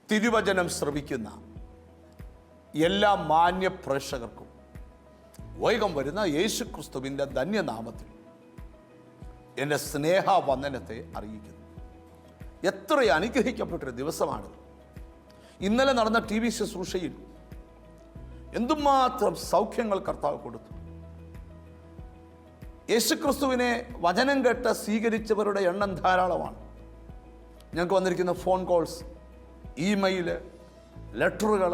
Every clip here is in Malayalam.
തിരുവചനം ശ്രവിക്കുന്ന എല്ലാ മാന്യ പ്രേക്ഷകർക്കും വേഗം വരുന്ന യേശുക്രിസ്തുവിൻ്റെ ധന്യനാമത്തിൽ എൻ്റെ സ്നേഹവന്ദനത്തെ അറിയിക്കുന്നു. എത്ര അനുഗ്രഹിക്കപ്പെട്ടൊരു ദിവസമാണിത്. ഇന്നലെ നടന്ന TV ശുശ്രൂഷയിൽ എന്തുമാത്രം സൗഖ്യങ്ങൾ കർത്താവ് കൊടുത്തു. യേശുക്രിസ്തുവിനെ വചനം കേട്ട് സ്വീകരിച്ചവരുടെ എണ്ണം ധാരാളമാണ്. ഞങ്ങൾക്ക് വന്നിരിക്കുന്ന ഫോൺ കോൾസ്, ഇമെയിൽ, ലെറ്ററുകൾ,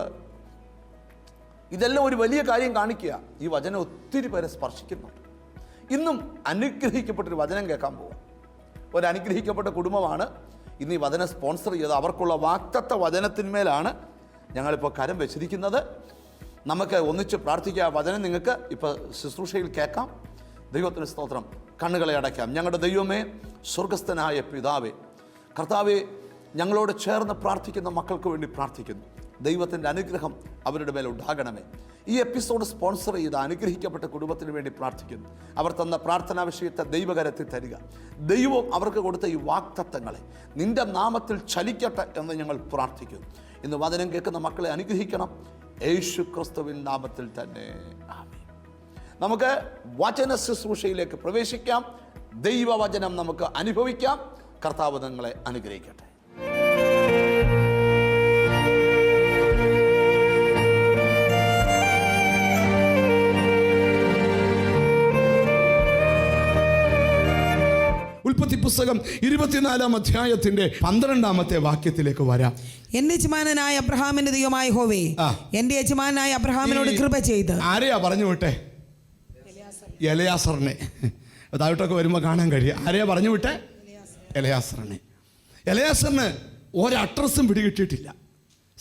ഇതെല്ലാം ഒരു വലിയ കാര്യം കാണിക്കുക. ഈ വചനം ഒത്തിരി പേരെ സ്പർശിക്കുന്നുണ്ട്. ഇന്നും അനുഗ്രഹിക്കപ്പെട്ടൊരു വചനം കേൾക്കാൻ പോവുക. ഒരു അനുഗ്രഹിക്കപ്പെട്ട കുടുംബമാണ് ഇന്ന് ഈ വചനം സ്പോൺസർ ചെയ്ത്. അവർക്കുള്ള വാഗ്ദത്ത വചനത്തിന്മേലാണ് ഞങ്ങളിപ്പോൾ കരം വെച്ചിരിക്കുന്നത്. നമുക്ക് ഒന്നിച്ച് പ്രാർത്ഥിക്കുക. വചനം നിങ്ങൾക്ക് ഇപ്പോൾ ശുശ്രൂഷയിൽ കേൾക്കാം. ദൈവത്തിന് സ്തോത്രം. കണ്ണുകളെ അടയ്ക്കാം. ഞങ്ങളുടെ ദൈവമേ, സ്വർഗസ്ഥനായ പിതാവേ, കർത്താവേ, ഞങ്ങളോട് ചേർന്ന് പ്രാർത്ഥിക്കുന്ന മക്കൾക്ക് വേണ്ടി പ്രാർത്ഥിക്കുന്നു. ദൈവത്തിൻ്റെ അനുഗ്രഹം അവരുടെ മേലെ ഉണ്ടാകണമേ. ഈ എപ്പിസോഡ് സ്പോൺസർ ചെയ്ത് അനുഗ്രഹിക്കപ്പെട്ട കുടുംബത്തിന് വേണ്ടി പ്രാർത്ഥിക്കുന്നു. അവർ തന്ന പ്രാർത്ഥനാ വിഷയത്തെ ദൈവകരത്തിൽ തരിക. ദൈവം അവർക്ക് കൊടുത്ത ഈ വാഗ്ദത്തങ്ങളെ നിന്റെ നാമത്തിൽ ചലിക്കട്ടെ എന്ന് ഞങ്ങൾ പ്രാർത്ഥിക്കുന്നു. ഇന്ന് വചനം കേൾക്കുന്ന മക്കളെ അനുഗ്രഹിക്കണം, യേശുക്രിസ്തുവിൻ നാമത്തിൽ തന്നെ ആമേൻ. നമുക്ക് വചന ശുശ്രൂഷയിലേക്ക് പ്രവേശിക്കാം. ദൈവവചനം നമുക്ക് അനുഭവിക്കാം. കർത്താവ് നിങ്ങളെ അനുഗ്രഹിക്കട്ടെ. ഉൽപ്പത്തി പുസ്തകം 24-ാം അധ്യായത്തിന്റെ 12-ാമത്തെ വാക്യത്തിലേക്ക് വരാം. എന്റെ യജമാനനായ അബ്രഹാമിന്റെ ദൈവമായ യഹോവേ, എന്റെ യജമാനായ അബ്രഹാമിനോട് കൃപ ചെയ്ത്. ആരെയാ പറഞ്ഞു വിട്ടെ? എലയാസറിനെ. താഴോട്ടൊക്കെ വരുമ്പോൾ കാണാൻ കഴിയും. ആരെയാ പറഞ്ഞു വിട്ടെ? എലയാസറിനെ. എലയാസറിന് ഒരഡ്രസ്സും പിടികിട്ടിയിട്ടില്ല.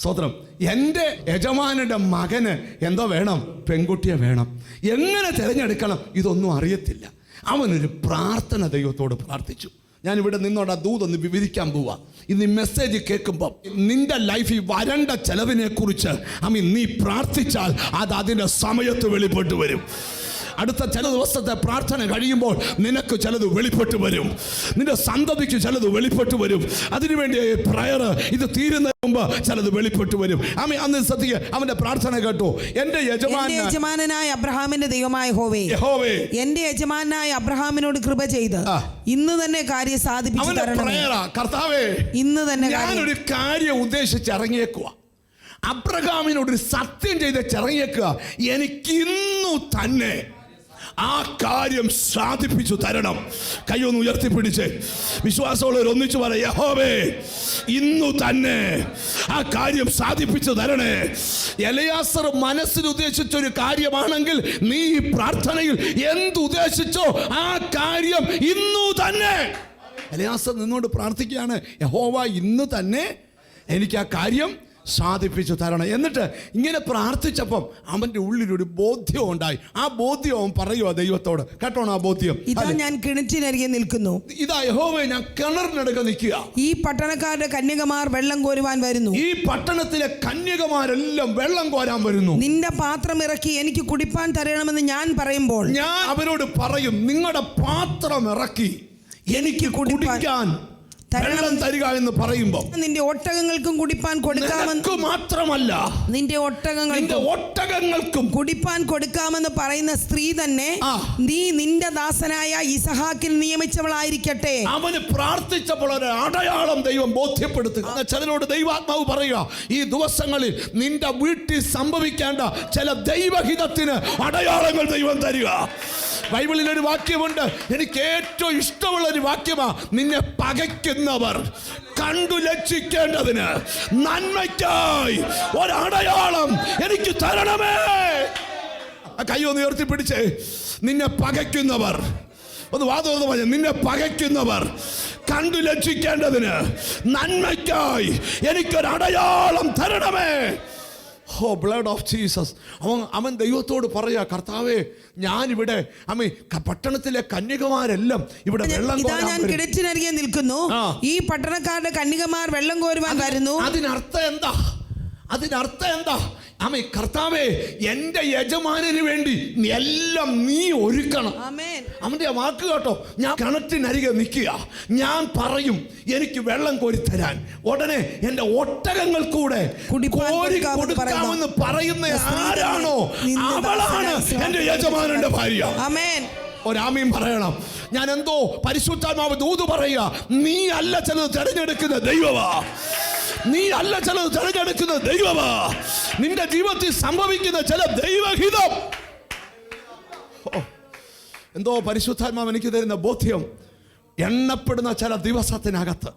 സ്വതന്ത്രം. എൻ്റെ യജമാനന്റെ മകന് എന്തോ വേണം, പെൺകുട്ടിയെ വേണം. എങ്ങനെ തിരഞ്ഞെടുക്കണം ഇതൊന്നും അറിയത്തില്ല. അവനൊരു പ്രാർത്ഥന ദൈവത്തോട് പ്രാർത്ഥിച്ചു. ഞാനിവിടെ നിന്നോട് ദൂതൊന്ന് വിവരിക്കാൻ പോവാ. ഇന്ന് ഈ മെസ്സേജ് കേൾക്കുമ്പോൾ നിന്റെ ലൈഫിൽ വരണ്ട ചെലവിനെ കുറിച്ച് നീ പ്രാർത്ഥിച്ചാൽ അത് അതിൻ്റെ സമയത്ത് വെളിപ്പെട്ട് വരും. അടുത്ത ചില ദിവസത്തെ പ്രാർത്ഥന കഴിയുമ്പോൾ നിനക്ക് ചിലത് വെളിപ്പെട്ട് വരും. നിന്റെ സന്തതിക്ക് ചിലത് വെളിപ്പെട്ട് വരും. അതിനുവേണ്ടി പ്രയർ ഇത് തീരുന്ന മുമ്പ് ചിലത് വെളിപ്പെട്ടു വരും. ആമേൻ. അന്ന് ശ്രദ്ധിക്കുക, അവന്റെ പ്രാർത്ഥന കേട്ടു. എന്റെ യജമാനായ അബ്രഹാമിന്റെ ദൈവമായ യഹോവേ, എന്റെ യജമാനായ അബ്രഹാമിനോട് കൃപ ചെയ്ത് ഇന്ന് തന്നെ കാര്യം സാധിപ്പിച്ചു തരണമേ. കർത്താവേ, ഇന്ന് തന്നെ ഞാനൊരു കാര്യം ഉദ്ദേശിച്ച് ഇറങ്ങിയേക്കുക. അബ്രഹാമിനോട് സത്യം ചെയ്ത് ഇറങ്ങിയേക്കുക. എനിക്കിന്നു തന്നെ ആ കാര്യം സാധിപ്പിച്ചു തരണം. കൈയൊന്ന് ഉയർത്തിപ്പിടിച്ച് വിശ്വാസമുള്ളവർ ഒന്നിച്ചു പറ, യഹോവേ, ഇന്നു തന്നെ ആ കാര്യം സാധിപ്പിച്ചു തരണേ. എലയാസർ മനസ്സിൽ ഉദ്ദേശിച്ചൊരു കാര്യമാണെങ്കിൽ നീ ഈ പ്രാർത്ഥനയിൽ എന്തുദ്ദേശിച്ചോ ആ കാര്യം ഇന്നു തന്നെ. എലയാസർ നിന്നോട് പ്രാർത്ഥിക്കുകയാണ്, യഹോവ ഇന്ന് തന്നെ എനിക്ക് ആ കാര്യം സാധിപ്പിച്ചു തരണം. എന്നിട്ട് ഇങ്ങനെ പ്രാർത്ഥിച്ചപ്പം അവന്റെ ഉള്ളിലൊരു ബോധ്യം ഉണ്ടായി. ആ ബോധ്യം അവൻ പറയുക ദൈവത്തോട്. കേട്ടോണം ആ ബോധ്യം. ഇതാ ഞാൻ കിണറ്റിനരികെ നിൽക്കുന്നു. ഇതാ യഹോവേ, ഞാൻ കിണറിനടുക്ക നിൽക്കുക. ഈ പട്ടണക്കാരുടെ കന്യകമാർ വെള്ളം കോരുവാൻ വരുന്നു. ഈ പട്ടണത്തിലെ കന്യകമാരെല്ലാം വെള്ളം കോരാൻ വരുന്നു. നിന്റെ പാത്രം ഇറക്കി എനിക്ക് കുടിപ്പാൻ തരണമെന്ന് ഞാൻ പറയുമ്പോൾ ഞാൻ അവരോട് പറയും, നിങ്ങളുടെ പാത്രം ഇറക്കി എനിക്ക് കുടിക്കാൻ വെള്ളം തരിക എന്ന് പറയുമ്പോൾ നിന്റെ ഒട്ടകങ്ങൾക്കും കുടിപ്പാൻ കൊടുക്കാമെന്ന് മാത്രമല്ല നിന്റെ ഒട്ടകങ്ങൾക്കും കുടിപ്പാൻ കൊടുക്കാമെന്ന് പറയുന്ന സ്ത്രീ തന്നെ നീ നിന്റെ ദാസനായ ഇസഹാക്കിൽ നിയമിച്ചവളായിരിക്കട്ടെ. അവന് പ്രാർത്ഥിച്ചപ്പോൾ ഒരു അടയാളം ദൈവം ബോധ്യപ്പെടുത്തുക. ചിലരോട് ദൈവാത്മാവ് പറയുക, ഈ ദിവസങ്ങളിൽ നിന്റെ വീട്ടിൽ സംഭവിക്കേണ്ട ചില ദൈവഹിതത്തിന് അടയാളങ്ങൾ ദൈവം തരിക. ബൈബിളിൽ ഒരു വാക്യമുണ്ട്, എനിക്ക് ഏറ്റവും ഇഷ്ടമുള്ള ഒരു വാക്യമാ, നിന്നെ പകയ്ക്കുന്നവർ കണ്ടു ലജ്ജിക്കേണ്ടതിന് നന്മയ്ക്കായി ഒരടയാളം എനിക്ക് തരണമേ. കൈ ഒന്ന് ഉയർത്തിപ്പിടിച്ചേ. നിന്നെ പകയ്ക്കുന്നവർ, ഒന്ന് വാദം പറഞ്ഞ, നിന്നെ പകയ്ക്കുന്നവർ കണ്ടു ലജ്ജിക്കേണ്ടതിന് നന്മയ്ക്കായി എനിക്കൊരടയാളം തരണമേ. ഓ ബ്ലഡ് ഓഫ് ജീസസ്. അവൻ ദൈവത്തോട് പറയാ, കർത്താവേ, ഞാനിവിടെ പട്ടണത്തിലെ കന്യകമാരെല്ലാം ഇവിടെ വെള്ളം കോരാൻ ഞാൻ കിണറ്റിനരികെ നിൽക്കുന്നു. ഈ പട്ടണക്കാരുടെ കന്യകമാർ വെള്ളം കോരുവാൻ വരുന്നു. അതിനർത്ഥം എന്താ? കർത്താവേ, എന്റെ യജമാനന് വേണ്ടി എല്ലാം നീ ഒരുക്കണം. അവന്റെ വാക്ക് കേട്ടോ. ഞാൻ കിണറ്റിനരികെ നിൽക്കുക, ഞാൻ പറയും എനിക്ക് വെള്ളം കോരി തരാൻ. ഉടനെ എന്റെ ഒട്ടകങ്ങൾ കൂടെ കോരി കൊടുക്കാമെന്ന് പറയുന്ന ആരാണോ അവളാണ് എന്റെ യജമാനന്റെ ഭാര്യ. ഒരാമീൻ പറയണം. ഞാൻ എന്തോ പരിശുദ്ധാത്മാവ് ദൂത് പറയുക, നീ അല്ല ചിലത് തിരഞ്ഞെടുക്കുന്ന ദൈവമാ. നിന്റെ ജീവിതത്തിൽ സംഭവിക്കുന്ന ചില ദൈവഹിതം. എന്തോ പരിശുദ്ധാത്മാവ് എനിക്ക് തരുന്ന ബോധ്യം, എണ്ണപ്പെടുന്ന ചില ദിവസത്തിനകത്ത്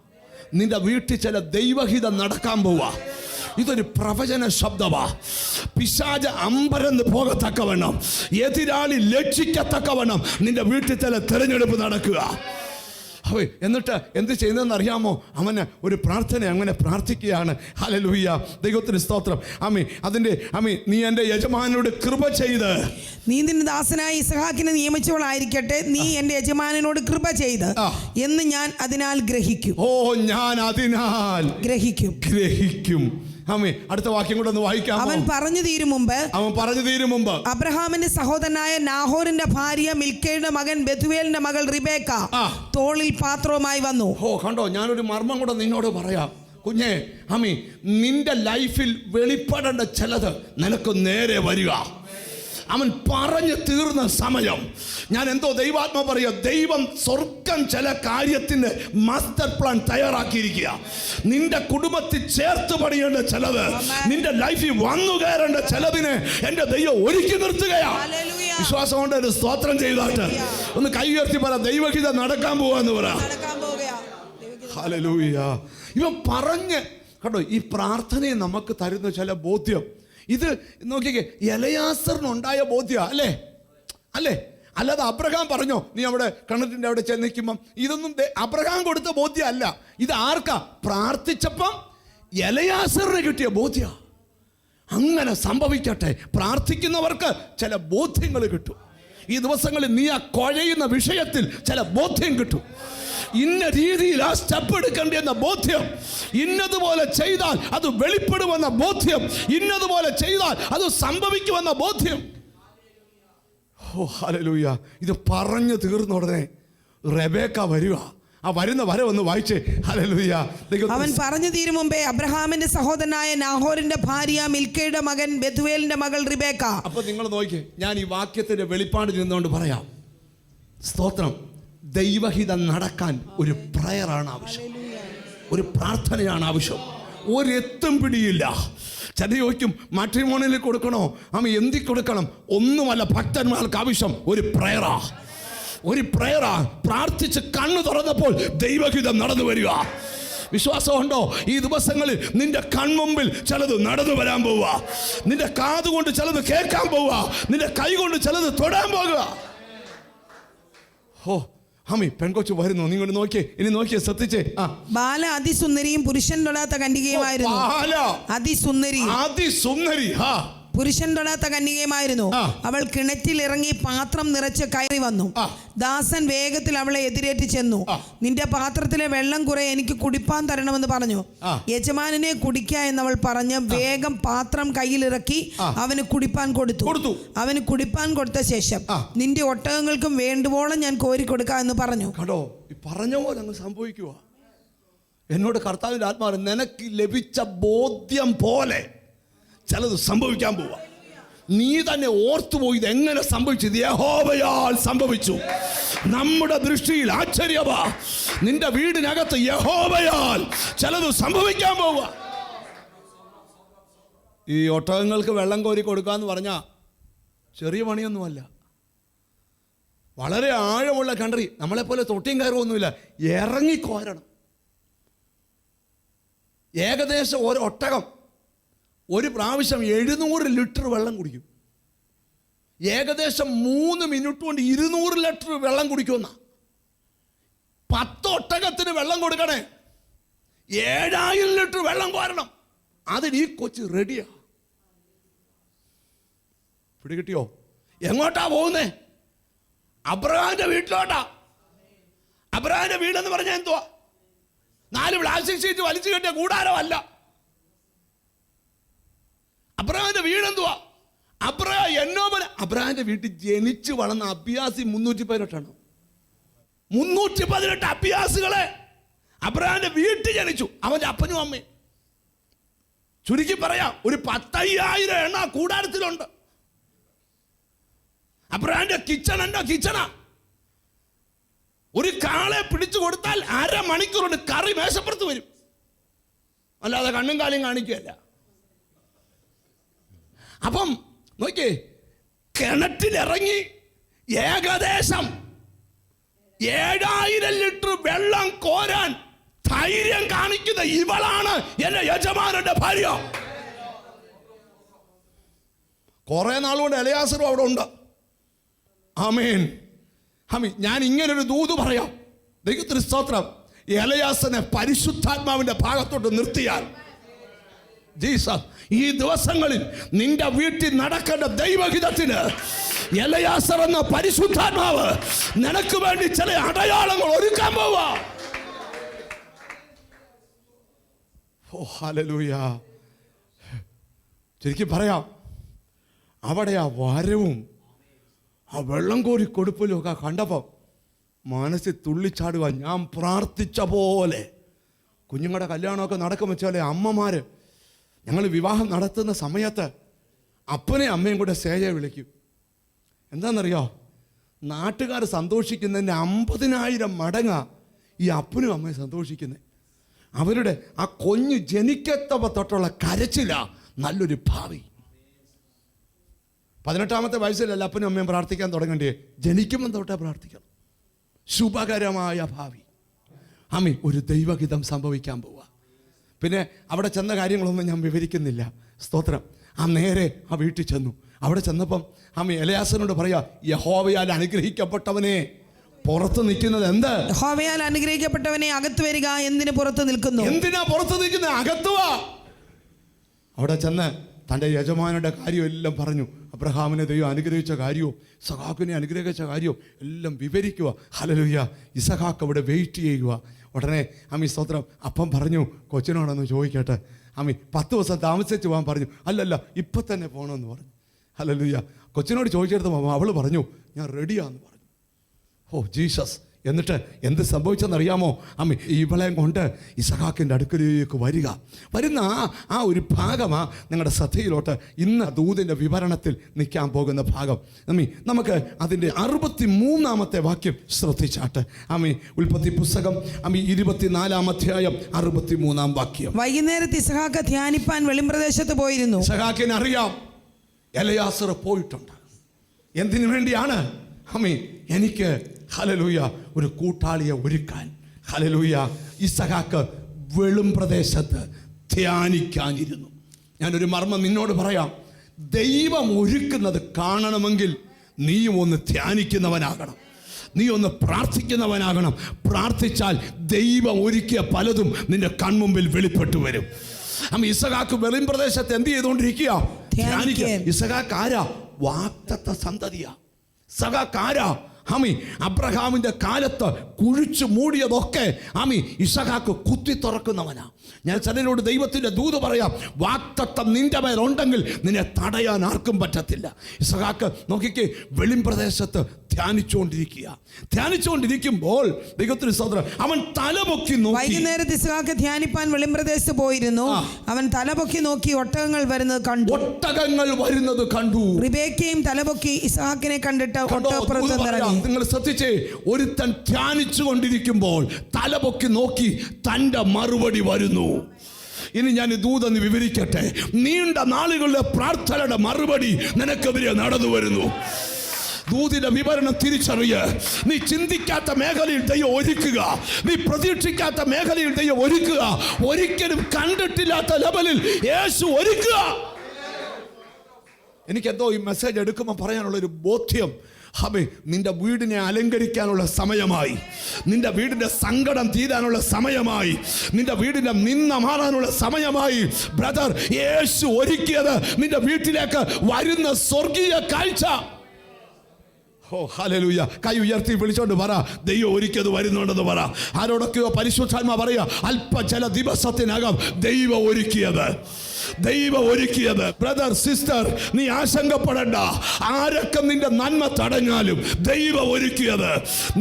നിന്റെ വീട്ടിൽ ചില ദൈവഹിതം നടക്കാൻ പോവാ. ഇതൊരു പ്രവചന ശബ്ദമാ. പിശാച് അമ്പരന്ന് പോകത്തക്കവണ്ണം, എതിരാളി ലക്ഷിക്കത്തക്കവണ്ണം നിന്റെ വീട്ടിൽ ചില തെരഞ്ഞെടുപ്പ് നടക്കുക. എന്നിട്ട് എന്ത് ചെയ്യുന്നതെന്ന് അറിയാമോ? അവന് ഒരു പ്രാർത്ഥന അങ്ങനെ പ്രാർത്ഥിക്കുകയാണ്. ഹല്ലേലൂയ, ദൈവത്തിന് സ്തോത്രം. നീ എൻ്റെ യജമാനോട് കൃപ ചെയ്ത് നീ നിന്റെ ദാസനായ ഇസഹാക്കിനെ നിയമിച്ചവളായിരിക്കട്ടെ. നീ എൻ്റെ യജമാനോട് കൃപ ചെയ്ത് എന്ന് ഞാൻ അതിനാൽ ഗ്രഹിക്കും. ഞാൻ അതിനാൽ ഗ്രഹിക്കും. അടുത്ത വാക്യം കൂടെ ഒന്ന് വായിക്കാം. അവൻ പറഞ്ഞു തീരും മുമ്പ് അബ്രഹാമിന്റെ സഹോദരനായ നാഹോറിന്റെ ഭാര്യ മിൽക്കയുടെ മകൻ ബെഥുവേലിന്റെ മകൾ റിബേക്ക തോളിൽ പാത്രവുമായി വന്നു. കണ്ടോ, ഞാനൊരു മർമ്മം കൂടെ നിന്നോട് പറയാം. കുഞ്ഞെ, നിന്റെ ലൈഫിൽ വെളിപ്പെടേണ്ട ചിലത് നിനക്ക് നേരെ വരിക. അവൻ പറഞ്ഞു തീർന്ന സമയം. ഞാൻ എന്തോ ദൈവാത്മ പറയുക, ദൈവം സ്വർഗം ചില കാര്യത്തിന് മാസ്റ്റർ പ്ലാൻ തയ്യാറാക്കിയിരിക്കുക. നിന്റെ കുടുംബത്തിൽ ചേർത്ത് പണിയേണ്ട ചിലത്, നിന്റെ ലൈഫിൽ വന്നു കയറേണ്ട ചിലതിനെ എൻ്റെ ദൈവം ഒരുക്കി നിർത്തുകയാണ്. വിശ്വാസം കൊണ്ട് ഒരു സ്തോത്രം ചെയ്താട്ട് ഒന്ന് കൈ ഉയർത്തി പറ, ദൈവഹിതം നടക്കാൻ പോവാന്ന് പറ. ഹല്ലേലൂയ. ഇവൻ പറഞ്ഞ് കേട്ടോ, ഈ പ്രാർത്ഥനയെ നമുക്ക് തരുന്ന ചില ബോധ്യം. ഇത് നോക്കിക്കേ, എലയാസറിനുണ്ടായ ബോധ്യ അല്ലേ? അല്ലാതെ അബ്രഹാം പറഞ്ഞോ നീ അവിടെ കിണറ്റിൻ്റെ അവിടെ ചെന്ന് നിൽക്കുമ്പം, ഇതൊന്നും അബ്രഹാം കൊടുത്ത ബോധ്യം അല്ല. ഇത് ആർക്കാ? പ്രാർത്ഥിച്ചപ്പം എലയാസറിന് കിട്ടിയ ബോധ്യ. അങ്ങനെ സംഭവിക്കട്ടെ. പ്രാർത്ഥിക്കുന്നവർക്ക് ചില ബോധ്യങ്ങൾ കിട്ടും. ഈ ദിവസങ്ങളിൽ നീ ആ കുഴയുന്ന വിഷയത്തിൽ ചില ബോധ്യം കിട്ടും. ഇന്ന രീതിയിൽ ആ സ്റ്റെപ്പ് എടുക്കേണ്ടെന്ന ബോധ്യം, ഇന്നതുപോലെ ചെയ്താൽ അത് വെളിപ്പെടുമെന്ന ബോധ്യം, ഇന്നതുപോലെ ചെയ്താൽ അത് സംഭവിക്കുമെന്ന ബോധ്യം. ഹല്ലേലൂയ. ഇത് പറഞ്ഞു തീർന്ന ഉടനെ റെബേക്ക വരിക. ആ വരുന്ന വരവൊന്ന് വായിച്ചേ. ഹല്ലേലൂയ. അവൻ പറഞ്ഞു തീരും മുമ്പേ അബ്രഹാമിന്റെ സഹോദരനായ നാഹോറിന്റെ ഭാര്യ മിൽക്കയുടെ മകൻ ബെഥുവേലിന്റെ മകൾ റിബേക്ക. അപ്പൊ നിങ്ങൾ നോക്കിയേ, ഞാൻ ഈ വാക്യത്തിന്റെ വെളിപ്പാടിൽ നിന്നുകൊണ്ട് പറയാം. സ്തോത്രം. ദൈവഹിതം നടക്കാൻ ഒരു പ്രയറാണ് ആവശ്യം, ഒരു പ്രാർത്ഥനയാണ് ആവശ്യം. ഒരെത്തും പിടിയില്ല. ചില ചോദിക്കും മാട്രിമോണിയിൽ കൊടുക്കണോ, എന്തി കൊടുക്കണം? ഒന്നുമല്ല, ഭക്തന്മാർക്ക് ആവശ്യം ഒരു പ്രയറാ, ഒരു പ്രയറാ. പ്രാർത്ഥിച്ച് കണ്ണു തുറന്നപ്പോൾ ദൈവഹിതം നടന്നു വരിക. വിശ്വാസമുണ്ടോ? ഈ ദിവസങ്ങളിൽ നിന്റെ കൺമുമ്പിൽ ചിലത് നടന്നു വരാൻ പോവുക, നിന്റെ കാതുകൊണ്ട് ചിലത് കേൾക്കാൻ പോവുക, നിന്റെ കൈ കൊണ്ട് ചിലത് തൊടാൻ പോകുക. ഓ പെൺകൊച്ചു വരുന്നു. നിങ്ങൾ നോക്കിയേ, ഇനി നോക്കിയേ, ശ്രദ്ധിച്ചേ. ബാല അതിസുന്ദരിയും പുരുഷൻ തൊടാത്ത കന്യകയുമായിരുന്നു. അതിസുന്ദരി പുരുഷൻ തൊടാത്ത കന്യകയുമായിരുന്നു. അവൾ കിണറ്റിൽ ഇറങ്ങി പാത്രം നിറച്ച് കയറി വന്നു. ദാസൻ വേഗത്തിൽ അവളെ എതിരേറ്റ് ചെന്നു. നിന്റെ പാത്രത്തിലെ വെള്ളം കുറെ എനിക്ക് കുടിപ്പാൻ തരണമെന്ന് പറഞ്ഞു. യജമാനെ കുടിക്ക എന്നവൾ പറഞ്ഞ് വേഗം പാത്രം കയ്യിലിറക്കി അവന് കുടിപ്പാൻ കൊടുത്തു. അവന് കുടിപ്പാൻ കൊടുത്ത ശേഷം നിന്റെ ഒട്ടകങ്ങൾക്കും വേണ്ടുവോളം ഞാൻ കോരി കൊടുക്കാം എന്ന് പറഞ്ഞു. കേട്ടോ, പറഞ്ഞ പോലെ അങ്ങ് സംഭവിക്കുക. എന്നോട് കർത്താവിന്റെ ആത്മാവ്, നിനക്ക് ലഭിച്ച ബോധ്യം പോലെ ചിലത് സംഭവിക്കാൻ പോവാ. നീ തന്നെ ഓർത്തുപോയി ഇത് എങ്ങനെ സംഭവിച്ചത്. യഹോവയാൽ സംഭവിച്ചു. നമ്മുടെ ദൃഷ്ടിയിൽ ആശ്ചര്യമാ. നിന്റെ വീടിനകത്ത് യഹോവയാൽ ചിലത് സംഭവിക്കാൻ പോവാ. ഈ ഒട്ടകങ്ങൾക്ക് വെള്ളം കോരി കൊടുക്കാന്ന് പറഞ്ഞാൽ ചെറിയ പണിയൊന്നുമല്ല. വളരെ ആഴമുള്ള കൺട്രി. നമ്മളെപ്പോലെ തൊട്ടിയും കയറുമൊന്നുമില്ല, ഇറങ്ങിക്കോരണം. ഏകദേശം ഒരു ഒട്ടകം ഒരു പ്രാവശ്യം 700 ലിറ്റർ വെള്ളം കുടിക്കും. ഏകദേശം 3 മിനിറ്റ് കൊണ്ട് 200 ലിറ്റർ വെള്ളം കുടിക്കുന്ന 10 ഒട്ടകത്തിന് വെള്ളം കൊടുക്കണേ. 7000 ലിറ്റർ വെള്ളം കോരണം. അതിന് ഈ കൊച്ച് റെഡിയാ. പിടികിട്ടിയോ? എങ്ങോട്ടാ പോകുന്നേ? അബ്രഹാമിന്റെ വീട്ടിലോട്ടാ. അബ്രഹാമിന്റെ വീടെന്ന് പറഞ്ഞാൽ എന്തുവാ? 4 പ്ലാസ്റ്റിക് ഷീറ്റ് വലിച്ചു കെട്ടിയ കൂടാരമല്ല. അബ്രഹാമിന്റെ വീടെന്തുവാ? അബ്രഹാമിന്റെ വീട്ടിൽ ജനിച്ചു വളർന്ന അബ്യാസി 318 318 അബ്യാസികളെ അബ്രഹാമിന്റെ വീട്ടിൽ ജനിച്ചു. അവന്റെ അപ്പനും അമ്മയും. ചുരുക്കി പറയാം, ഒരു 10,000 എണ്ണ കൂടാരത്തിലുണ്ട്. അബ്രഹാമിന്റെ കിച്ചൺ എന്താ കിച്ചണാ. ഒരു കാളെ പിടിച്ചു കൊടുത്താൽ 1/2 മണിക്കൂർ കൊണ്ട് കറി മേശപ്പുറത്ത് വരും. അല്ലാതെ കണ്ണും കാലും കാണിക്കുകയല്ല. അപ്പം നോക്കിയേ, കിണറ്റിലിറങ്ങി ഏകദേശം 7000 ലിറ്റർ വെള്ളം കോരാൻ ധൈര്യം കാണിക്കുന്ന ഇവളാണ് എന്റെ യജമാനന്റെ ഭാര്യ. കുറെ നാളുകൊണ്ട് എലയാസറും അവിടെ ഉണ്ട്. ആമേൻ. ഞാൻ ഇങ്ങനൊരു ദൂത് പറയാം. ദൈവത്തിന് സ്തോത്രം. എലയാസനെ പരിശുദ്ധാത്മാവിന്റെ ഭാഗത്തോട്ട് നിർത്തിയാൽ ജീസസ് ഈ ദിവസങ്ങളിൽ നിന്റെ വീട്ടിൽ നടക്കേണ്ട ദൈവഹിതത്തിന് എലയാസർ എന്ന പരിശുദ്ധാത്മാവ് നിനക്ക് വേണ്ടി ചില അടയാളങ്ങൾ ഒരുക്കാൻ പോവാ. ഓ ഹല്ലേലൂയ. ശരിക്കും പറയാം, അവിടെ ആ വരവും ആ വെള്ളം കോരി കൊടുപ്പലും ഒക്കെ കണ്ടപ്പോൾ മനസ്സിൽ തുള്ളിച്ചാടുക. ഞാൻ പ്രാർത്ഥിച്ച പോലെ കുഞ്ഞുങ്ങളുടെ കല്യാണമൊക്കെ നടക്കും വെച്ചാലേ അമ്മമാര് ഞങ്ങൾ വിവാഹം നടത്തുന്ന സമയത്ത് അപ്പനെയും അമ്മയും കൂടെ സ്റ്റേജെ വിളിക്കും. എന്താണെന്നറിയോ? നാട്ടുകാർ സന്തോഷിക്കുന്നതിൻ്റെ 50,000 മടങ്ങാ ഈ അപ്പനും അമ്മയും സന്തോഷിക്കുന്നത്. അവരുടെ ആ കുഞ്ഞ് ജനിക്കത്തവ തൊട്ടുള്ള കരച്ചില നല്ലൊരു ഭാവി. 18ാമത്തെ വയസ്സിലല്ല അപ്പനും അമ്മയും പ്രാർത്ഥിക്കാൻ തുടങ്ങണ്ടേ, ജനിക്കുമ്പോൾ തൊട്ടേ പ്രാർത്ഥിക്കണം. ശുഭകരമായ ഭാവി. അമ്മ ഒരു ദൈവഹിതം സംഭവിക്കാൻ പോവുക. പിന്നെ അവിടെ ചെന്ന കാര്യങ്ങളൊന്നും ഞാൻ വിവരിക്കുന്നില്ല. സ്തോത്രം. നേരെ ആ വീട്ടിൽ ചെന്നു. അവിടെ ചെന്നപ്പം എലയാസനോട് പറയാ, യഹോവയാൽ അനുഗ്രഹിക്കപ്പെട്ടവനെ പുറത്ത് നിൽക്കുന്നത് എന്ത്? യഹോവയാൽ അനുഗ്രഹിക്കപ്പെട്ടവനെ അകത്ത് വരിക. എന്തിനു പുറത്ത് നിൽക്കുന്നു? എന്തിനാ പുറത്ത് നിൽക്കുന്നത്? അകത്തുവാ. അവിടെ ചെന്ന് തൻ്റെ യജമാനയുടെ കാര്യമെല്ലാം പറഞ്ഞു. അബ്രഹാമിനെ ദൈവം അനുഗ്രഹിച്ച കാര്യവും ഇസഹാക്കിനെ അനുഗ്രഹിച്ച കാര്യവും എല്ലാം വിവരിക്കുക. ഹല്ലേലൂയ. ഇസഹാക്ക് അവിടെ വെയിറ്റ് ചെയ്യുക. ഉടനെ സ്തോത്രം അപ്പം പറഞ്ഞു, കൊച്ചിനോടൊന്ന് ചോദിക്കട്ടെ. 10 ദിവസം താമസിച്ച് പോകാൻ പറഞ്ഞു. അല്ലല്ല, ഇപ്പം തന്നെ പോകണമെന്ന് പറഞ്ഞു. ഹല്ലേലൂയ. കൊച്ചിനോട് ചോദിച്ചെടുത്ത് അവൾ പറഞ്ഞു, ഞാൻ റെഡിയാന്ന് പറഞ്ഞു. Oh Jesus. എന്നിട്ട് എന്ത് സംഭവിച്ചെന്നറിയാമോ? അമ്മ ഇവളെയും കൊണ്ട് ഇസഹാക്കിൻ്റെ അടുക്കലേക്ക് വരുന്ന ആ ഒരു ഭാഗമാ നിങ്ങളുടെ ശ്രദ്ധയിലോട്ട് ഇന്ന് ദൂതിൻ്റെ വിവരണത്തിൽ നിൽക്കാൻ പോകുന്ന ഭാഗം. നമുക്ക് അതിൻ്റെ 63-ാമത്തെ വാക്യം ശ്രദ്ധിച്ചാട്ട്. ഉൽപ്പത്തി പുസ്തകം 24-ാം അധ്യായം 63-ാം വാക്യം. വൈകുന്നേരത്ത് ഇസഹാക്ക് ധ്യാനിപ്പാൻ വെളിമ്പ്രദേശത്ത് പോയിരുന്നു. ഇസഹാക്കിന് അറിയാം എലയാസർ പോയിട്ടുണ്ട്. എന്തിനു വേണ്ടിയാണ്? എനിക്ക് ഹല്ലേലൂയ ഒരു കൂട്ടാളിയെ ഒരുക്കാൻ. ഹല്ലേലൂയ. ഇസഹാക്ക് വെളും പ്രദേശത്ത് ധ്യാനിക്കാനിരുന്നു. ഞാനൊരു മർമ്മം നിന്നോട് പറയാം. ദൈവം ഒരുക്കുന്നത് കാണണമെങ്കിൽ നീയും ഒന്ന് ധ്യാനിക്കുന്നവനാകണം, നീ ഒന്ന് പ്രാർത്ഥിക്കുന്നവനാകണം. പ്രാർത്ഥിച്ചാൽ ദൈവം ഒരുക്കിയ പലതും നിന്റെ കൺമുമ്പിൽ വെളിപ്പെട്ടു വരും. ഇസഹാക്ക് വെളിം പ്രദേശത്ത് എന്ത് ചെയ്തുകൊണ്ടിരിക്കുക? ധ്യാനിക്കുക. ഇസഹാക്ക് ആരാ? വാഗ്ദത്ത സന്തതിയാ. ഇസഹാക്ക് ആരാ? അബ്രഹാമിന്റെ കാലത്ത് കുഴിച്ചു മൂടിയതൊക്കെ ഇസഹാക്ക് കുത്തി തുറക്കുന്നവനാ. ഞാൻ ചിലരോട് ദൈവത്തിന്റെ ദൂത് പറയാം, വാഗ്ദത്തം നിന്റെ മേലുണ്ടെങ്കിൽ നിന്നെ തടയാൻ ആർക്കും പറ്റത്തില്ല. ഇസഹാക്ക് നോക്കിക്കേ, വെളിം പ്രദേശത്ത് ധ്യാനിച്ചുകൊണ്ടിരിക്കുമ്പോൾ ദൈവത്തിന് സ്തോത്രം, അവൻ തലപൊക്കി നോക്കി. വൈകുന്നേരത്ത് ഇസഹാക്ക് ധ്യാനിപ്പാൻ വെളിമ്പ്രദേശത്ത് പോയിരുന്നു. അവൻ തലപൊക്കി നോക്കി ഒട്ടകങ്ങൾ വരുന്നത് കണ്ടു. റിബേക്കയും തലപൊക്കി ഇസഹാക്കിനെ കണ്ടിട്ട് ഒട്ടകപ്പുറത്ത് ഇറങ്ങി. നിങ്ങൾ ശ്രദ്ധിച്ചേ, ഒരുത്തൻ ധ്യാനിച്ചു കൊണ്ടിരിക്കുമ്പോൾ തലപൊക്കി നോക്കി തന്റെ മറുപടി വരുന്നു. ഇനി ഞാൻ ദൂതെന്ന് വിവരിക്കട്ടെ. നീണ്ട നാളുകളുടെ പ്രാർത്ഥനയുടെ മറുപടി നിനക്കെതിരെ നടന്നു വരുന്നു. ദൂതിന്റെ വിവരണം തിരിച്ചറിയ. നീ ചിന്തിക്കാത്ത മേഖലയിൽ ദൈവം ഒരുക്കുക, നീ പ്രതീക്ഷിക്കാത്ത മേഖലയിൽ ദൈവം ഒരുക്കുക, ഒരിക്കലും കണ്ടിട്ടില്ലാത്ത ലെവലിൽ യേശു ഒരുക്കുക. എനിക്കെന്തോ ഈ മെസ്സേജ് എടുക്കുമ്പോൾ പറയാനുള്ളൊരു ബോധ്യം, നിന്റെ വീടിനെ അലങ്കരിക്കാനുള്ള സമയമായി, നിന്റെ വീടിന്റെ സങ്കടം തീരാനുള്ള സമയമായി, നിന്റെ വീടിന്റെ നിന്ന മാറാനുള്ള സമയമായി. ബ്രദർ, യേശു ഒരുക്കിയത് നിന്റെ വീട്ടിലേക്ക് വരുന്ന സ്വർഗീയ കാഴ്ച. ഓ ഹല്ലേലൂയ. കൈ ഉയർത്തി വിളിച്ചോണ്ട് പറ, ദൈവം ഒരുക്കിയത് വരുന്നുണ്ടെന്ന് പറ. ആരോടൊക്കെയോ പരിശുദ്ധാത്മാ പറയാ, അല്പ ചില ദിവസത്തിനകം ദൈവം ഒരുക്കിയത്. ബ്രദർ, സിസ്റ്റർ, നീ ആശങ്കപ്പെടണ്ട. ആരൊക്കെ നിന്റെ നന്മ തടഞ്ഞാലും ദൈവം ഒരുക്കിയത്,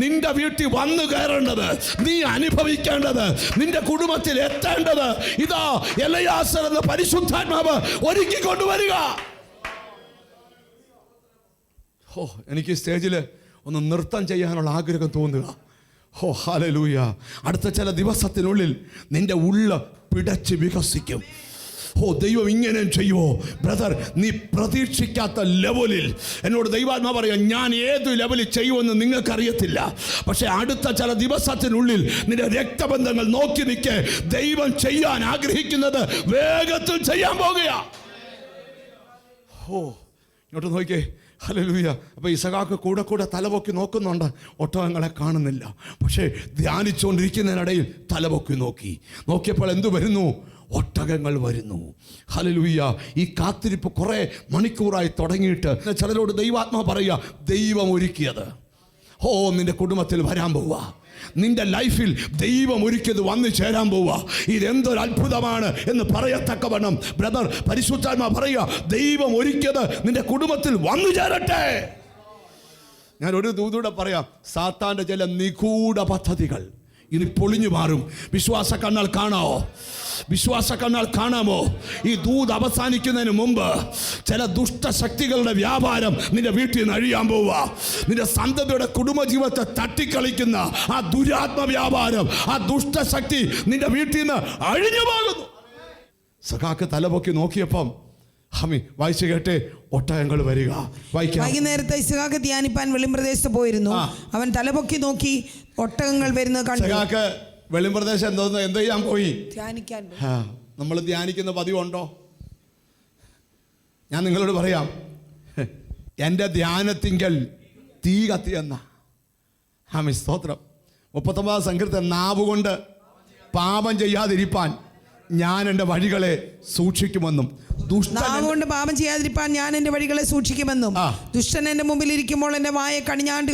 നിന്റെ വീട്ടിൽ വന്നു കയറേണ്ടത്, നീ അനുഭവിക്കേണ്ടത്, നിന്റെ കുടുംബത്തിൽ എത്തേണ്ടത്, ഇതാ എലയാസർ എന്ന പരിശുദ്ധാത്മാവ് ഒരുക്കിക്കൊണ്ടുവരിക. എനിക്ക് സ്റ്റേജിൽ ഒന്ന് നൃത്തം ചെയ്യാനുള്ള ആഗ്രഹം തോന്നുക. ഹല്ലേലൂയ. അടുത്ത ചില ദിവസത്തിനുള്ളിൽ നിന്റെ ഉള്ള പിടച്ച് വികസിക്കും. ദൈവം ഇങ്ങനെ ചെയ്യുമോ? ബ്രദർ, നീ പ്രതീക്ഷിക്കാത്ത ലെവലിൽ എന്നോട് ദൈവാത്മാ പറയാം, ഞാൻ ഏത് ലെവലിൽ ചെയ്യുമെന്ന് നിങ്ങൾക്കറിയത്തില്ല. പക്ഷെ അടുത്ത ചില ദിവസത്തിനുള്ളിൽ നിന്റെ രക്തബന്ധങ്ങൾ നോക്കി നിൽക്കെ ദൈവം ചെയ്യാൻ ആഗ്രഹിക്കുന്നത് വേഗത്തിൽ ചെയ്യാൻ പോകുക. ഇങ്ങോട്ട് നോക്കിക്കേ. ഹല്ലേലൂയ. അപ്പോൾ ഇസഹാക്ക് കൂടെ തലപൊക്കി നോക്കുന്നുണ്ട്, ഒട്ടകങ്ങളെ കാണുന്നില്ല. പക്ഷേ ധ്യാനിച്ചുകൊണ്ടിരിക്കുന്നതിനിടയിൽ തലപൊക്കി നോക്കിയപ്പോൾ എന്തു വരുന്നു? ഒട്ടകങ്ങൾ വരുന്നു. ഹല്ലേലൂയ. ഈ കാത്തിരിപ്പ് കുറേ മണിക്കൂറായി തുടങ്ങിയിട്ട് ചിലരോട് ദൈവാത്മാ പറയുക, ദൈവം ഒരുക്കിയത് നിന്റെ കുടുംബത്തിൽ വരാൻ പോവുക, നിന്റെ ലൈഫിൽ ദൈവം ഒരുക്കിയത് വന്നു ചേരാൻ പോവുക. ഇതെന്തൊരു അത്ഭുതമാണ് എന്ന് പറയത്തക്കവണ്ണം ബ്രദർ, പരിശുദ്ധാത്മാ പറയുക, ദൈവം ഒരുക്കിയത് നിന്റെ കുടുംബത്തിൽ വന്നു ചേരട്ടെ. ഞാൻ ഒരു ദൂതൂടെ പറയാം, സാത്താന്റെ ചില നിഗൂഢ പദ്ധതികൾ ഇനി പൊളിഞ്ഞു മാറും. വിശ്വാസ കണ്ണാൽ കാണാമോ? ഈ ദൂത് അവസാനിക്കുന്നതിന് മുമ്പ് ചില ദുഷ്ടശക്തികളുടെ വ്യാപാരം നിന്റെ വീട്ടിൽ നിന്ന് അഴിയാൻ പോവുക. നിന്റെ സന്തതിയുടെ കുടുംബജീവിതത്തെ തട്ടിക്കളിക്കുന്ന ആ ദുരാത്മ വ്യാപാരം, ആ ദുഷ്ടശക്തി നിന്റെ വീട്ടിൽ നിന്ന് അഴിഞ്ഞു പോകുന്നു. സഖാക്ക് തലപൊക്കി നോക്കിയപ്പം വായിച്ചു കേട്ടെ, ഒട്ടകങ്ങൾ വരിക. വൈകുന്നേരത്തെ ഇസഹാക്ക് ധ്യാനിപ്പാൻ വെളിമ്പ്രദേശത്ത് പോയിരുന്നു. അവൻ തലപൊക്കി നോക്കി ഒട്ടകങ്ങൾ വരുന്നത് കണ്ടു. ഇസഹാക്ക് വെളിമ്പ്രദേശം എന്ത് ചെയ്യാൻ പോയി? ധ്യാനിക്കാൻ. നമ്മൾ ധ്യാനിക്കുന്ന പതിവുണ്ടോ? ഞാൻ നിങ്ങളോട് പറയാം, എൻ്റെ ധ്യാനത്തിങ്കൽ തീ കത്തിയെന്ന സ്തോത്രം. 39 സങ്കീർത്തനം, നാവുകൊണ്ട് പാപം ചെയ്യാതിരിപ്പാൻ ഞാൻ എൻ്റെ വഴികളെ സൂക്ഷിക്കുമെന്നും നാവുകൊണ്ട് പാപം ചെയ്യാതിരിപ്പാൻ ഞാൻ എൻ്റെ വഴികളെ സൂക്ഷിക്കുമെന്നും ദുഷ്ടൻ എൻ്റെ മുമ്പിൽ ഇരിക്കുമ്പോൾ എൻ്റെ വായെ കടിഞ്ഞാണ്ട്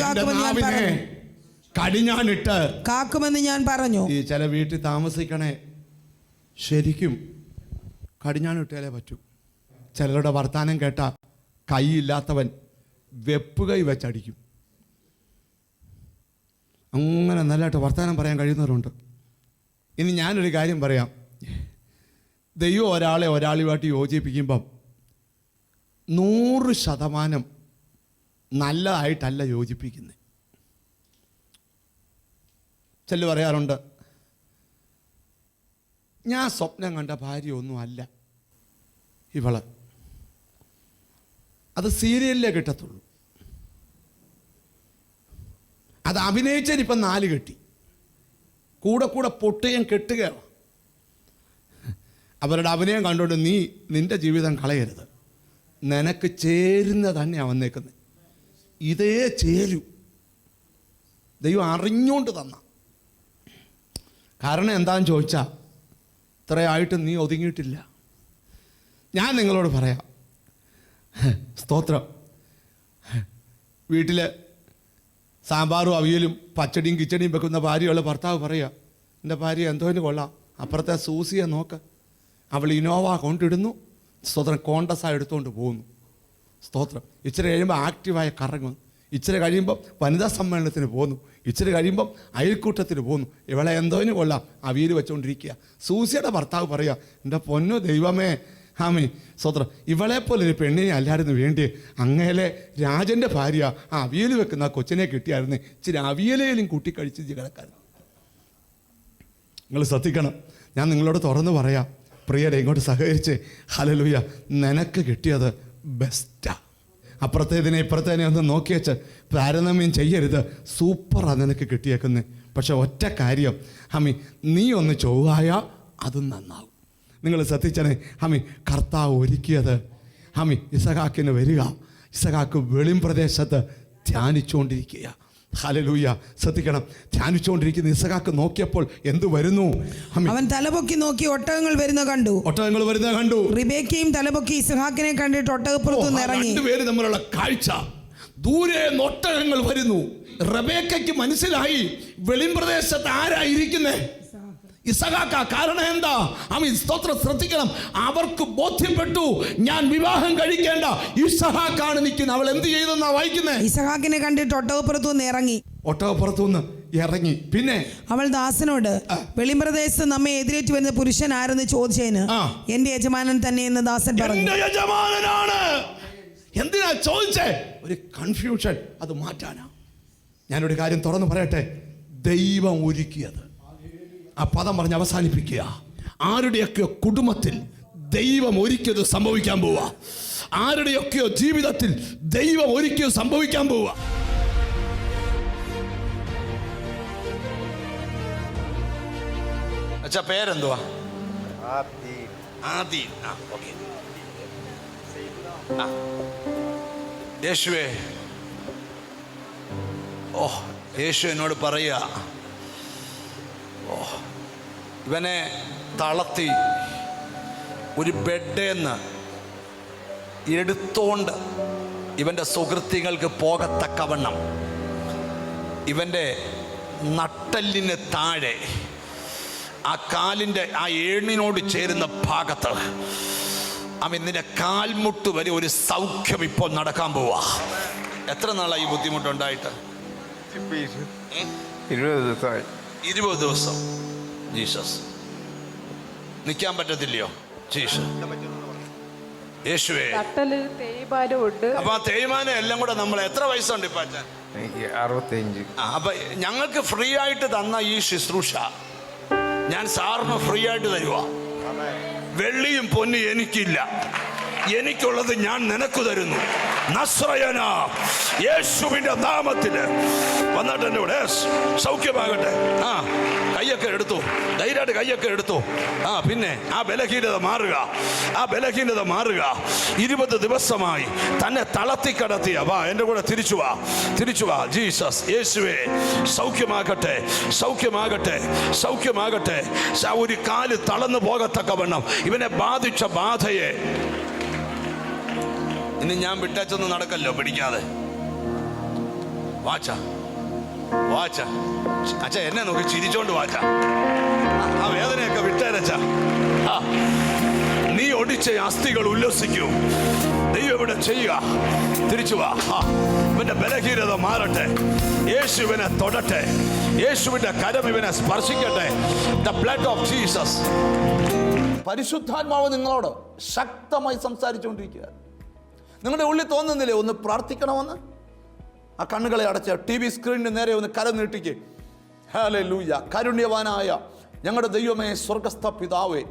കടിഞ്ഞാണിട്ട് കാക്കുമെന്ന് ഞാൻ പറഞ്ഞു. ഈ ചില വീട്ടിൽ താമസിക്കണേ, ശരിക്കും കടിഞ്ഞാണിട്ടാലേ പറ്റൂ. ചിലരുടെ വർത്താനം കേട്ട കൈയില്ലാത്തവൻ വെപ്പുകൈ വെച്ചടിക്കും. അങ്ങനെ ദൈവമാണ് നല്ലതായിട്ട് വർത്തമാനം പറയാൻ കഴിയുന്നവരുണ്ട്. ഇനി ഞാനൊരു കാര്യം പറയാം. ദൈവം ഒരാളുമായിട്ട് യോജിപ്പിക്കുമ്പം 100% നല്ലതായിട്ടല്ല യോജിപ്പിക്കുന്നത്. ചില പറയാറുണ്ട്, ഞാൻ സ്വപ്നം കണ്ട ഭാര്യ ഒന്നും അല്ല ഇവള്, അത് സീരിയലിലേ കിട്ടത്തുള്ളൂ. അത് അഭിനയിച്ചതിനിപ്പം 4 കെട്ടി, കൂടെ പൊട്ടുകയും കെട്ടുകയാണ്. അവരുടെ അഭിനയം കണ്ടുകൊണ്ട് നിന്റെ ജീവിതം കളയരുത്. നിനക്ക് ചേരുന്ന തന്നെയാണ് വന്നേക്കുന്നത്. ഇതേ ചേരൂ. ദൈവം അറിഞ്ഞുകൊണ്ട് തന്ന. കാരണം എന്താണെന്ന് ചോദിച്ചാൽ, ഇത്രയായിട്ട് നീ ഒതുങ്ങിയിട്ടില്ല. ഞാൻ നിങ്ങളോട് പറയാം, സ്തോത്രം, വീട്ടിൽ സാമ്പാറും അവിയലും പച്ചടിയും കിച്ചടിയും വെക്കുന്ന ഭാര്യയുള്ള ഭർത്താവ് പറയുക, എൻ്റെ ഭാര്യ എന്തോന് കൊള്ളാം, അപ്പുറത്തെ സൂസിയെ നോക്ക്, അവൾ ഇനോവ കൊണ്ടിടുന്നു, സ്തോത്രം, കോണ്ടസാണ് എടുത്തുകൊണ്ട് പോകുന്നു. സ്തോത്രം, ഇച്ചിരി കഴിയുമ്പോൾ ആക്റ്റീവായി കറങ്ങുന്നു, ഇച്ചിരി കഴിയുമ്പം വനിതാ സമ്മേളനത്തിന് പോകുന്നു, ഇച്ചിരി കഴിയുമ്പം അയൽക്കൂട്ടത്തിന് പോകുന്നു. ഇവളെ എന്തോന് കൊള്ളാം, അവിയൽ വെച്ചുകൊണ്ടിരിക്കുക. സൂസിയുടെ ഭർത്താവ് പറയുക, എൻ്റെ പൊന്നു ദൈവമേ, ആമേ, സ്തോത്രം, ഇവളെപ്പോലൊരു പെണ്ണിനെ അല്ലായിരുന്നു വേണ്ടി, അങ്ങേലെ രാജൻ്റെ ഭാര്യ ആ അവിയൽ വെക്കുന്ന ആ കൊച്ചിനെ കിട്ടിയായിരുന്നു, ഇച്ചിരി അവിയലേലും കൂട്ടി കഴിച്ച് കിടക്കാൻ. നിങ്ങൾ ശ്രദ്ധിക്കണം. ഞാൻ നിങ്ങളോട് തുറന്ന് പറയാം, പ്രിയരെ, ഇങ്ങോട്ട് സഹകരിച്ച്, ഹല്ലേലൂയ, നിനക്ക് കിട്ടിയത് ബെസ്റ്റാ. അപ്പുറത്തേതിനെ ഇപ്പുറത്തേനെ ഒന്ന് നോക്കി വെച്ച് താരതമ്യം ചെയ്യരുത്. സൂപ്പറാണ് നിനക്ക് കിട്ടിയേക്കുന്നത്. പക്ഷെ ഒറ്റ കാര്യം, ഹമി, നീ ഒന്ന് ചൊവ്വായാൽ അതും നന്നാവും. നിങ്ങൾ ശ്രദ്ധിച്ചനെ, ഹമി, കർത്താവ് ഒരുക്കിയത്, ഹമി, ഇസഹാക്കിന് വരിക, ഇസഹാക്ക് വെളിം പ്രദേശത്ത് ധ്യാനിച്ചുകൊണ്ടിരിക്കുക. ഹല്ലേലൂയ, ശ്രദ്ധിക്കണം. ധ്യാനിച്ചുകൊണ്ടിരിക്കുന്ന ഇസഹാക്ക് നോക്കിയപ്പോൾ എന്ത് വരുന്നു? അവൻ തലപൊക്കി നോക്കി ഒട്ടകങ്ങൾ വരുന്ന കണ്ടു. റിബേക്കയും തലപൊക്കി ഇസഹാക്കിനെ കണ്ടിട്ട് ഒട്ടകപ്പുറത്തു നിന്ന് ഇറങ്ങി. രണ്ടുപേര് തമ്മിലുള്ള കാഴ്ച, ദൂരെ ഒട്ടകങ്ങൾ വരുന്നു. റബേക്കയ്ക്ക് മനസ്സിലായി വെളിം പ്രദേശത്ത് ആരായിരിക്കുന്നേ? ഇസഹാക്ക. കാരണം എന്താ? ആമീൻ, സ്തോത്രം, ശ്രദ്ധിക്കണം. അവർക്ക് ബോധ്യപ്പെട്ടു, ഞാൻ വിവാഹം കഴിക്കേണ്ട ഇസഹാക്കാണ് നിൽക്കുന്നത്. അവൾ എന്ത് ചെയ്തെന്നാ വായിക്കുന്നേ? ഇസഹാക്കിനെ കണ്ടിട്ട് ഒട്ടകപ്പുറത്തുനിന്ന് ഇറങ്ങി. പിന്നെ അവൾ ദാസനോട്, വെളിമ്പ്രദേശത്ത് നമ്മെ എതിരേറ്റ് വരുന്ന പുരുഷൻ ആരെന്ന് ചോദിച്ചതിന്, എന്റെ യജമാനൻ തന്നെ എന്ന് ദാസൻ പറഞ്ഞു. എന്റെ യജമാനനാണ്. എന്തിനാ ചോദിച്ചേ? ഒരു കൺഫ്യൂഷൻ, അത് മാറ്റാനാ. ഞാനൊരു കാര്യം തുറന്നു പറയട്ടെ, ദൈവം ഒരുക്കിയത്. ആ പദം പറഞ്ഞ് അവസാനിപ്പിക്കുക. ആരുടെയൊക്കെയോ കുടുംബത്തിൽ ദൈവം ഒരുക്കിയത് സംഭവിക്കാൻ പോവുക. ആരുടെയൊക്കെയോ ജീവിതത്തിൽ ദൈവം ഒരുക്കിയത് സംഭവിക്കാൻ പോവുക. അച്ഛാ, പേരെന്തുവാ? ആദീൻ. ഓക്കെ. യേശുവേ, യേശു എന്നോട് പറയുക, ഇവനെ തളർത്തി ഒരു ബെഡേന്ന് എടുത്തോണ്ട് ഇവൻ്റെ സുഹൃത്തികൾക്ക് പോകത്തക്കവണ്ണം ഇവൻ്റെ നട്ടെല്ലിന് താഴെ ആ കാലിൻ്റെ ആ ഏണിനോട് ചേരുന്ന ഭാഗത്ത് നിന്റെ കാൽമുട്ട് വരെ ഒരു സൗഖ്യം ഇപ്പോൾ നടക്കാൻ പോവാ. എത്ര നാളായി ഈ ബുദ്ധിമുട്ടുണ്ടായിട്ട്? 20 ദിവസം. ജീസസ്, നിൽക്കാൻ പറ്റത്തില്ലയോ? ജീസസ്, യേശുവേ. അപ്പൊ ആ തേയ്മാനം എല്ലാം കൂടെ നമ്മൾ എത്ര വയസ്സുണ്ട് ഇപ്പൊ അച്ഛൻ? 65. അപ്പൊ ഞങ്ങൾക്ക് ഫ്രീ ആയിട്ട് തന്ന ഈ ശുശ്രൂഷ ഞാൻ സാറിന് ഫ്രീ ആയിട്ട് തരുക. വെള്ളിയും പൊന്നും എനിക്കില്ല, എനിക്കുള്ളത് ഞാൻ നിനക്ക് തരുന്നു. നസ്രയന യേശുവിന്റെ നാമത്തില് വന്നിട്ട് എൻ്റെ കൂടെ സൗഖ്യമാകട്ടെ. കയ്യൊക്കെ എടുത്തു, ധൈര്യമായിട്ട് കയ്യൊക്കെ എടുത്തു. പിന്നെ ആ ബലഹീനത മാറുക. 20 ദിവസമായി തന്നെ തളർത്തിക്കടത്തിയ എൻ്റെ കൂടെ തിരിച്ചു വാ. ജീസസ്, യേശുവേ, സൗഖ്യമാകട്ടെ. ഒരു കാല് തളർന്നു പോകത്തക്കവണ്ണം ഇവനെ ബാധിച്ച ബാധയെ ഇനി ഞാൻ വിട്ടച്ചൊന്നും നടക്കല്ലോ, പിടിക്കാതെ. വാച്ച അച്ഛ, എന്നെ നോക്കി ചിരിച്ചോണ്ട് വാച്ച. ആ വേദനയൊക്കെ വിട്ടേരച്ച. നീ ഒടിച്ച അസ്ഥികൾ ഉല്ലസിക്കൂ. ദൈവം ഇവിടെ ചെയ്യുക. തിരിച്ചു വാ. ഇവന്റെ ബലഹീനത മാറട്ടെ. യേശുവിനെ തൊടട്ടെ. യേശുവിന്റെ കരം ഇവനെ സ്പർശിക്കട്ടെ. The blood of Jesus. പരിശുദ്ധാത്മാവ് നിങ്ങളോട് ശക്തമായി സംസാരിച്ചുകൊണ്ടിരിക്കുക. നിങ്ങളുടെ ഉള്ളിൽ തോന്നുന്നില്ലേ ഒന്ന് പ്രാർത്ഥിക്കണമെന്ന്? ആ കണ്ണുകളെ അടച്ച് TV സ്ക്രീനിന് നേരെ ഒന്ന് കരം നീട്ടിക്ക്. ഹല്ലേലൂയ. കാരുണ്യവാനായ ഞങ്ങളുടെ ദൈവമേ, സ്വർഗസ്ഥ പിതാവേ,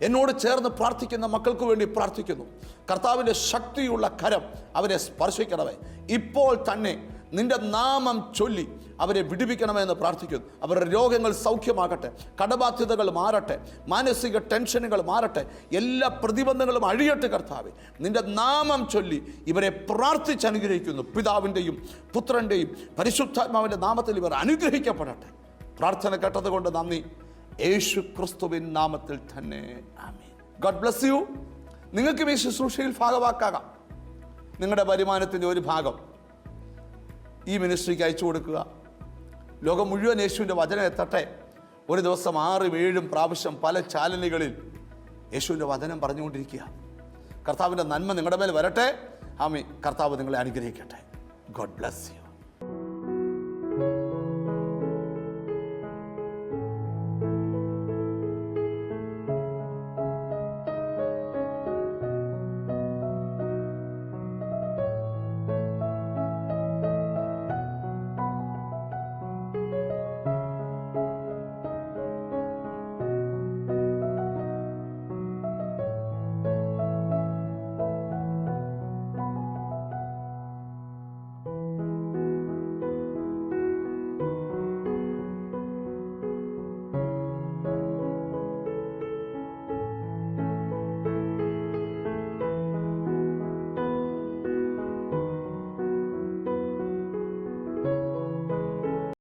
എന്നോട് ചേർന്ന് പ്രാർത്ഥിക്കുന്ന മക്കൾക്ക് വേണ്ടി പ്രാർത്ഥിക്കുന്നു. കർത്താവിൻ്റെ ശക്തിയുള്ള കരം അവരെ സ്പർശിക്കണമേ. ഇപ്പോൾ തന്നെ നിന്റെ നാമം ചൊല്ലി അവരെ വിടുവിക്കണമെന്ന് പ്രാർത്ഥിക്കുന്നു. അവരുടെ രോഗങ്ങൾ സൗഖ്യമാകട്ടെ, കടബാധ്യതകൾ മാറട്ടെ, മാനസിക ടെൻഷനുകൾ മാറട്ടെ, എല്ലാ പ്രതിബന്ധങ്ങളും അഴിയട്ടെ. കർത്താവേ, നിന്റെ നാമം ചൊല്ലി ഇവരെ പ്രാർത്ഥിച്ച് അനുഗ്രഹിക്കുന്നു. പിതാവിൻ്റെയും പുത്രൻ്റെയും പരിശുദ്ധാത്മാവിൻ്റെ നാമത്തിൽ ഇവർ അനുഗ്രഹിക്കപ്പെടട്ടെ. പ്രാർത്ഥന കേട്ടത് കൊണ്ട് നന്ദി. യേശു ക്രിസ്തുവിൻ നാമത്തിൽ തന്നെ ആമേൻ. God bless you. നിങ്ങൾക്ക് ഈ ശുശ്രൂഷയിൽ ഭാഗവാക്കാകാം. നിങ്ങളുടെ വരുമാനത്തിൻ്റെ ഒരു ഭാഗം ഈ മിനിസ്ട്രിക്ക് അയച്ചു കൊടുക്കുക. ലോകം മുഴുവൻ യേശുവിൻ്റെ വചനം എത്തട്ടെ. ഒരു ദിവസം 6-7 പ്രാവശ്യം പല ചാനലുകളിൽ യേശുവിൻ്റെ വചനം പറഞ്ഞുകൊണ്ടിരിക്കുക. കർത്താവിൻ്റെ നന്മ നിങ്ങളുടെ മേൽ വരട്ടെ. ആമേൻ. കർത്താവ് നിങ്ങളെ അനുഗ്രഹിക്കട്ടെ. God bless you.